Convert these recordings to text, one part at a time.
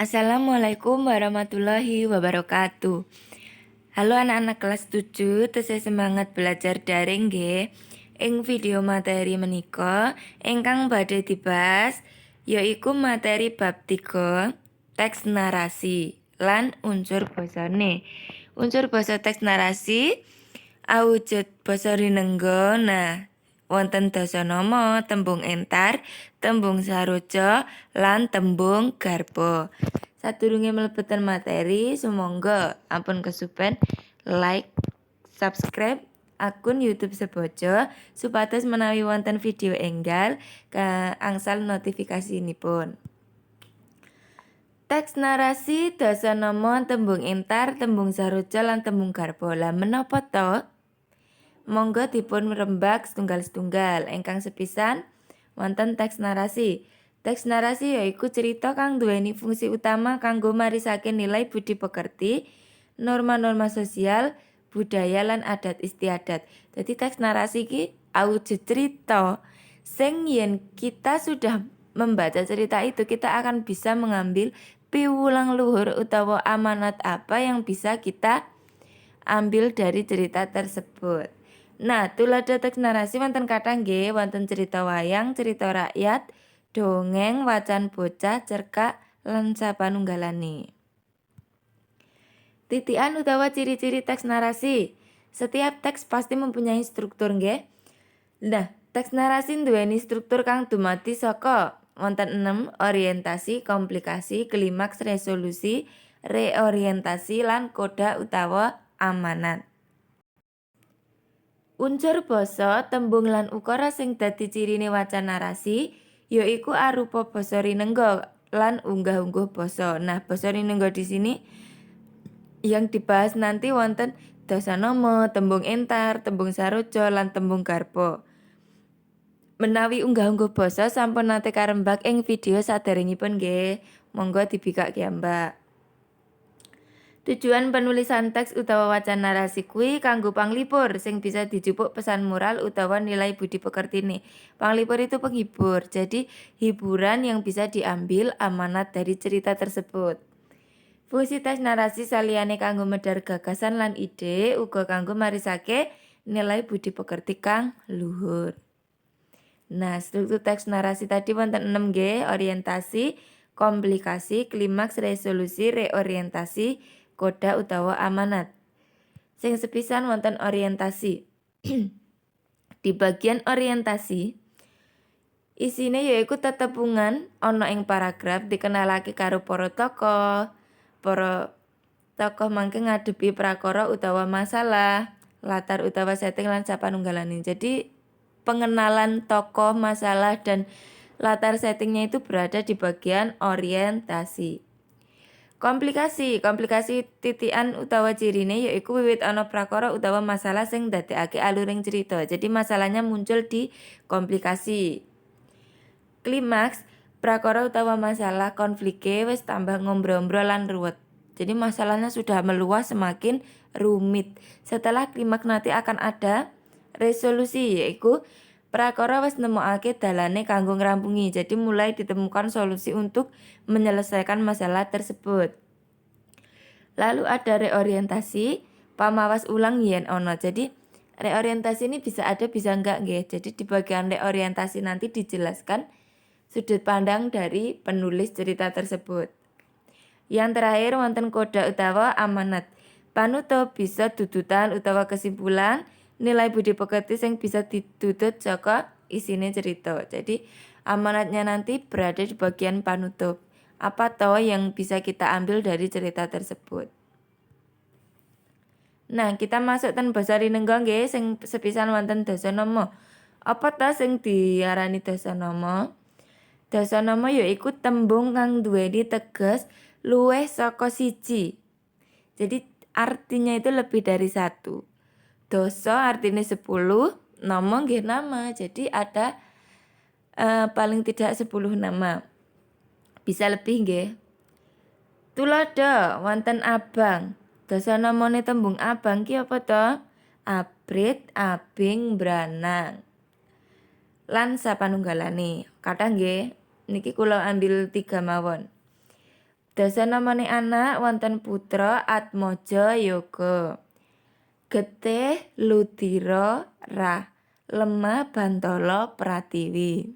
Assalamualaikum warahmatullahi wabarakatuh. Halo anak-anak kelas 7, tesih semangat belajar daring nggih. Ing video materi menika ingkang badhe dibahas yaiku materi bab 3 teks narasi lan unsur basane. Unsur basa teks narasi awujud basa rinengga. Nah, wonten dasanama, tembung entar, tembung saroja, lan tembung garba. Sadurunge mlebeten materi, sumangga ampun kesupen like, subscribe akun YouTube Sebojo supados menawi wonten video enggal angsal notifikasipun. Teks narasi dasanama, tembung entar, tembung saroja lan tembung garba. Lah menapa to? Monggo dipun rembag setunggal-setunggal. Ingkang sepisan wonten teks narasi. Teks narasi yaiku cerita kang duweni fungsi utama kanggo marisake nilai budi pekerti, norma-norma sosial, budaya lan adat istiadat. Jadi teks narasi iki awujud cerita sing yen kita sudah membaca cerita itu kita akan bisa mengambil piwulang luhur utawa amanat apa yang bisa kita ambil dari cerita tersebut. Nah, tuladha teks narasi wonten kathah nggih, wonten cerita wayang, cerita rakyat, dongeng, wacan bocah, cerkak, lan sapanunggalane. Titian utawa ciri-ciri teks narasi. Setiap teks pasti mempunyai struktur nggih. Nah, teks narasi nduweni struktur kang dumadi saka wonten 6 orientasi, komplikasi, klimaks, resolusi, reorientasi lan koda utawa amanat. Unsur basa, tembung lan ukara sing dadi cirine wacan narasi yaiku arupa basa rinengga lan unggah-ungguh basa. Nah, basa rinengga di sini yang dibahas nanti wonten dasanama, tembung entar, tembung saroja lan tembung garba. Menawi unggah-ungguh basa sampun nate karembak ing video saderengipun nggih. Monggo dibikak ya, Mbak. Tujuan penulisan teks utawa wacan narasi kuwi kanggo panglipur sing bisa dijupuk pesan moral utawa nilai budi pekertine. Panglipur itu penghibur, jadi hiburan yang bisa diambil amanat dari cerita tersebut. Fungsi teks narasi saliyane kanggo medhar gagasan lan ide, uga kanggo marisake nilai budi pekerti kang luhur. Nah, struktur teks narasi tadi wonten 6 nggih, orientasi, komplikasi, klimaks, resolusi, reorientasi, koda utawa amanat. Sing sepisan wonten orientasi. Di bagian orientasi isine yaiku tetepungan ana ing paragraf dikenalake karo para tokoh. Para tokoh mangke ngadepi prakara utawa masalah, latar utawa setting lan sapanunggalane. Jadi pengenalan tokoh, masalah dan latar settingnya itu berada di bagian orientasi. Komplikasi titian utawa cirine yaiku wiwit ana prakara utawa masalah sing ndadekake aluring cerita. Jadi masalahnya muncul di komplikasi. Klimaks, prakara utawa masalah konflike wis tambah ngombro-ombro lan ruwet. Jadi masalahnya sudah meluas semakin rumit. Setelah klimaks nanti akan ada resolusi yaiku prakara wis nemokake dalane kanggo ngrampungi. Jadi mulai ditemukan solusi untuk menyelesaikan masalah tersebut. Lalu ada reorientasi, pamawas ulang yen ono. Jadi reorientasi ini bisa ada bisa enggak nggih. Jadi di bagian reorientasi nanti dijelaskan sudut pandang dari penulis cerita tersebut. Yang terakhir wonten koda utawa amanat. Panutup bisa dudutan utawa kesimpulan nilai budi pekerti sing bisa ditutut saka isine cerita. Jadi amanatnya nanti berada di bagian panutup. Apa toh yang bisa kita ambil dari cerita tersebut? Nah, kita masuk ten basa rinengga nggih sing sepisan wonten dasanama. Apa ta sing diarani dasanama? Dasanama yaiku tembung kang duweni teges luwih saka siji. Jadi artinya itu lebih dari satu. Dasa artinya 10, nama nggih nama. Jadi ada paling tidak 10 nama. Bisa lebih nggih. Tuladha wonten abang. Dasanamane tembung abang ki apa to? Abrit, abing, branang. Lan sapanunggalane. Kathah nggih. Niki kula ambil 3 mawon. Dasa namane anak wonten putra Atmaja Yoga. Getih Ludira Rah. Lemah Bantala Pratiwi.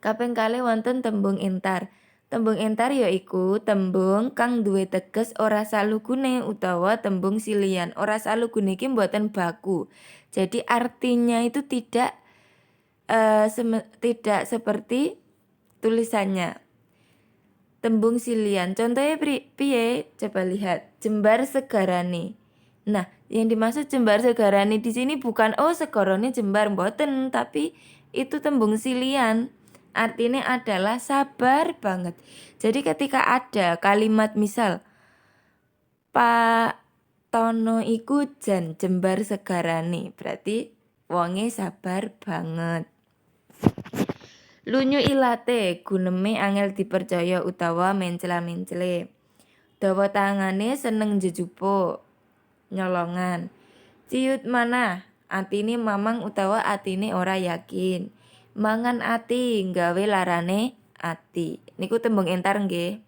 Kaping kalih wonten tembung entar. Tembung entar yaiku tembung kang duwe teges ora salugune utawa tembung silian. Ora salugune iki mboten baku. Jadi artinya itu tidak seperti tulisannya. Tembung silian. Contohnya piye? Coba lihat. Jembar segarane. Nah, yang dimaksud jembar segarane di sini bukan segarane jembar mboten, tapi itu tembung silian. Artinya adalah sabar banget. Jadi ketika ada kalimat misal Pak Tono iku jan jembar segarane, berarti wonge sabar banget. Lunyu ilate guneme angel dipercaya utawa mencela-mencele. Dawa tangane seneng jejupuk, nyolongan. Ciut manah, atine mamang utawa atine ora yakin. Mangan ati nggawe larane ati. Niku tembung entar nggih.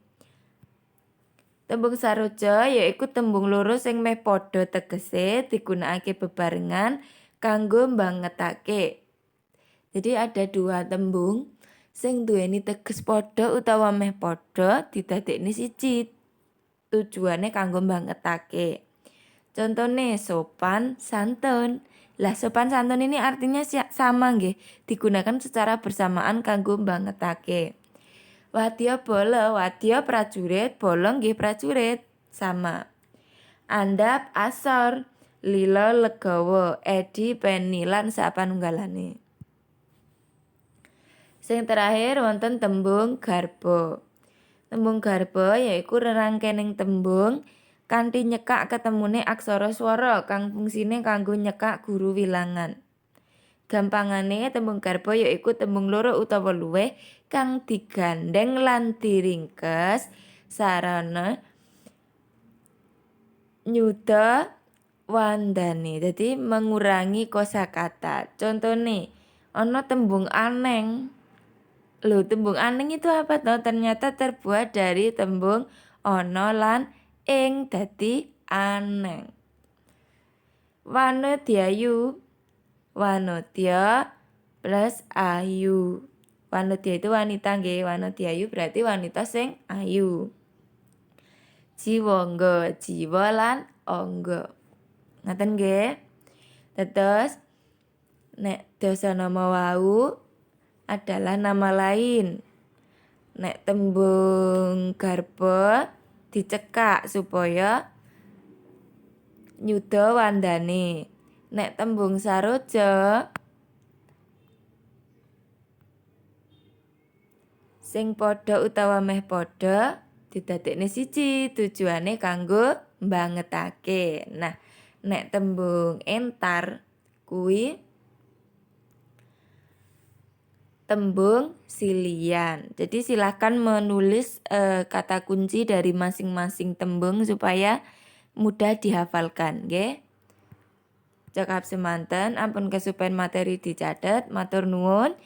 Tembung saroja yaiku tembung loro sing meh padha tegese digunakake bebarengan kanggo mbangetake. Jadi ada dua tembung sing duweni teges padha utawa meh padha didadekne siji. Tujuane kanggo mbangetake. Contone sopan santun. Lah sopan santun ini artinya sama nggih, digunakan secara bersamaan kanggo mbangetake. Wadya bala, wadya prajurit, bala nggih prajurit, sama. Andhap asor, lila legawa, edi peni lan sapanunggalane. Sing terakhir wonten tembung garba. Tembung garba yaiku rerangkening tembung kanthi nyekak ketemune aksara swara kang fungsine kanggo nyekak guru wilangan. Gampangane tembung garba yaiku tembung loro utawa luwih kang digandeng lan diringkes sarana nyuda wandane. Jadi mengurangi kosakata. Contone ana tembung aneng. Loh, tembung aneng itu apa toh? Ternyata terbuat dari tembung ono lan ing, dadi aneng. Wanodyayu, wanodya plus ayu. Wanodya itu wanita nggih, wanodyayu berarti wanita sing ayu. Jiwangga, jiwa lan angga. Ngaten nggih. Terus nek dasanama wau adalah nama lain. Nek tembung garba dicekak supaya nyuda wandane. Nek tembung saroja sing padha utawa meh padha didadekne siji, tujuane kanggo mbangetake. Nah, nek tembung entar kuwi tembung silian. Jadi silahkan menulis kata kunci dari masing-masing tembung supaya mudah dihafalkan, nggih. Cekap semanten, ampun kesupen materi dicatet, matur nuwun.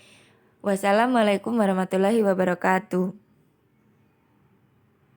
Wassalamualaikum warahmatullahi wabarakatuh.